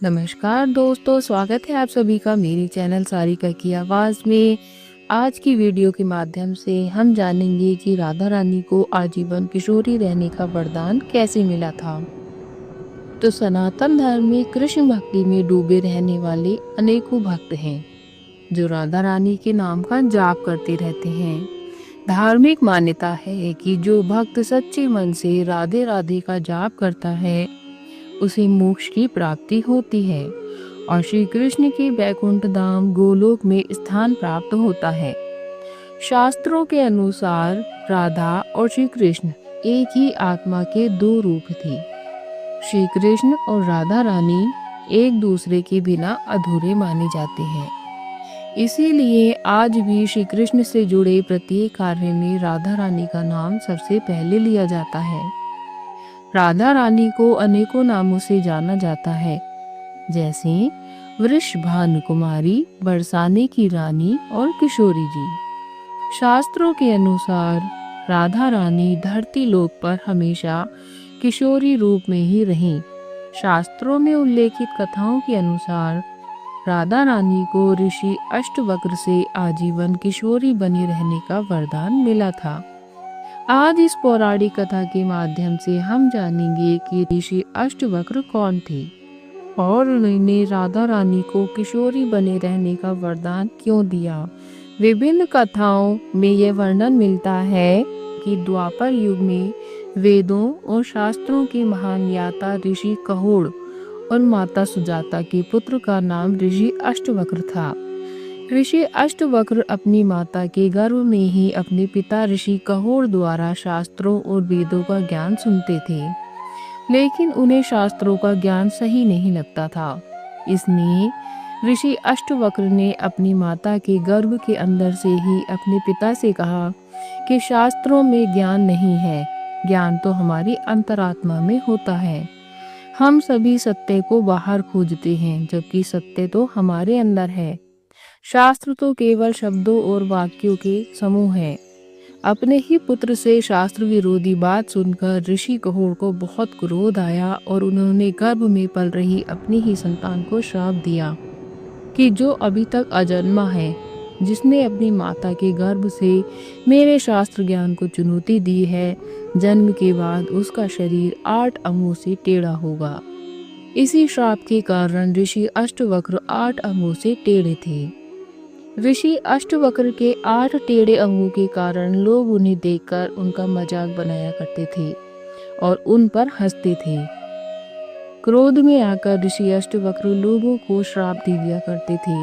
नमस्कार दोस्तों, स्वागत है आप सभी का मेरी चैनल सारिका की आवाज़ में। आज की वीडियो के माध्यम से हम जानेंगे कि राधा रानी को आजीवन किशोरी रहने का वरदान कैसे मिला था। तो सनातन धर्म में कृष्ण भक्ति में डूबे रहने वाले अनेकों भक्त हैं जो राधा रानी के नाम का जाप करते रहते हैं। धार्मिक मान्यता है कि जो भक्त सच्चे मन से राधे राधे का जाप करता है उसे मोक्ष की प्राप्ति होती है और श्री कृष्ण के वैकुंठ धाम गोलोक में स्थान प्राप्त होता है। शास्त्रों के अनुसार राधा और श्री कृष्ण एक ही आत्मा के दो रूप थे। श्री कृष्ण और राधा रानी एक दूसरे के बिना अधूरे माने जाते हैं। इसीलिए आज भी श्री कृष्ण से जुड़े प्रत्येक कार्य में राधा रानी का नाम सबसे पहले लिया जाता है। राधा रानी को अनेकों नामों से जाना जाता है, जैसे वृषभानु कुमारी, बरसाने की रानी और किशोरी जी। शास्त्रों के अनुसार राधा रानी धरती लोक पर हमेशा किशोरी रूप में ही रहीं। शास्त्रों में उल्लेखित कथाओं के अनुसार राधा रानी को ऋषि अष्टवक्र से आजीवन किशोरी बनी रहने का वरदान मिला था। आज इस पौराणिक कथा के माध्यम से हम जानेंगे कि ऋषि अष्टवक्र कौन थे और उन्होंने राधा रानी को किशोरी बने रहने का वरदान क्यों दिया। विभिन्न कथाओं में यह वर्णन मिलता है कि द्वापर युग में वेदों और शास्त्रों के महान याता ऋषि कहोड़ और माता सुजाता के पुत्र का नाम ऋषि अष्टवक्र था। ऋषि अष्टवक्र अपनी माता के गर्भ में ही अपने पिता ऋषि कहोड़ द्वारा शास्त्रों और वेदों का ज्ञान सुनते थे, लेकिन उन्हें शास्त्रों का ज्ञान सही नहीं लगता था। इसलिए ऋषि अष्टवक्र ने अपनी माता के गर्भ के अंदर से ही अपने पिता से कहा कि शास्त्रों में ज्ञान नहीं है, ज्ञान तो हमारी अंतरात्मा में होता है। हम सभी सत्य को बाहर खोजते हैं, जबकि सत्य तो हमारे अंदर है। शास्त्र तो केवल शब्दों और वाक्यों के समूह है। अपने ही पुत्र से शास्त्र विरोधी बात सुनकर ऋषि कहोड़ को बहुत क्रोध आया और उन्होंने गर्भ में पल रही अपनी ही संतान को श्राप दिया कि जो अभी तक अजन्मा है, जिसने अपनी माता के गर्भ से मेरे शास्त्र ज्ञान को चुनौती दी है, जन्म के बाद उसका शरीर 8 अंगों से टेढ़ा होगा। इसी श्राप के कारण ऋषि अष्टवक्र 8 अंगों से टेढ़े थे। ऋषि अष्टवक्र के 8 टेढ़े अंगों के कारण लोग उन्हें देखकर उनका मजाक बनाया करते थे और उन पर हंसते थे। क्रोध में आकर ऋषि अष्टवक्र लोगों को श्राप दे दिया करते थे।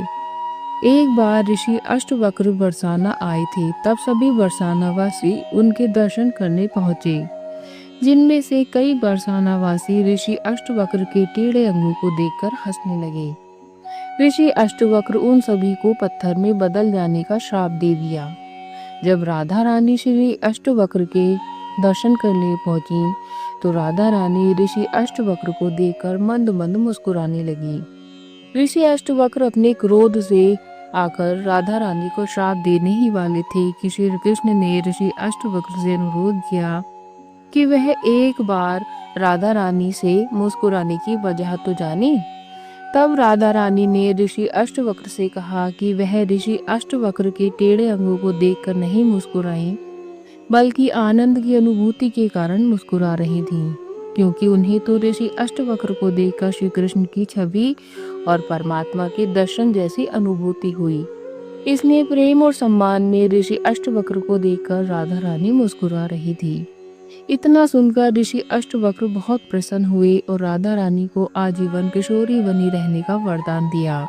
एक बार ऋषि अष्टवक्र बरसाना आए थे, तब सभी बरसानावासी उनके दर्शन करने पहुंचे, जिनमें से कई बरसानावासी ऋषि अष्टवक्र के टेढ़े अंगों को देखकर हंसने लगे। ऋषि अष्टवक्र उन सभी को पत्थर में बदल जाने का श्राप दे दिया। जब राधा रानी श्री अष्टवक्र के दर्शन करने पहुंची तो राधा रानी ऋषि अष्टवक्र को देखकर मंद मंद मुस्कुराने लगी। ऋषि अष्टवक्र अपने क्रोध से आकर राधा रानी को श्राप देने ही वाले थे कि श्री कृष्ण ने ऋषि अष्टवक्र से अनुरोध किया कि वह एक बार राधा रानी से मुस्कुराने की वजह तो जाने। तब राधा रानी ने ऋषि अष्टवक्र से कहा कि वह ऋषि अष्टवक्र के टेढ़े अंगों को देखकर नहीं मुस्कुराई, बल्कि आनंद की अनुभूति के कारण मुस्कुरा रही थीं, क्योंकि उन्हें तो ऋषि अष्टवक्र को देखकर श्री कृष्ण की छवि और परमात्मा के दर्शन जैसी अनुभूति हुई। इसलिए प्रेम और सम्मान में ऋषि अष्टवक्र को देखकर राधा रानी मुस्कुरा रही थी। इतना सुनकर ऋषि अष्टवक्र बहुत प्रसन्न हुए और राधा रानी को आजीवन किशोरी बनी रहने का वरदान दिया।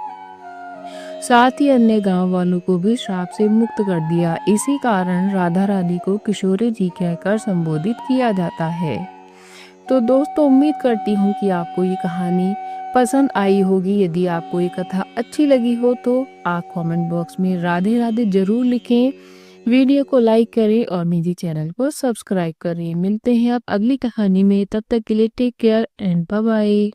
साथ ही अन्य गांव वालों को भी श्राप से मुक्त कर दिया। इसी कारण राधा रानी को किशोरी जी कहकर संबोधित किया जाता है। तो दोस्तों, उम्मीद करती हूँ कि आपको ये कहानी पसंद आई होगी। यदि आपको ये कथा अच्छी लगी हो तो आप कमेंट बॉक्स में राधे राधे जरूर लिखें। वीडियो को लाइक करें और मेरे चैनल को सब्सक्राइब करें। मिलते हैं आप अगली कहानी में, तब तक के लिए take care and bye bye.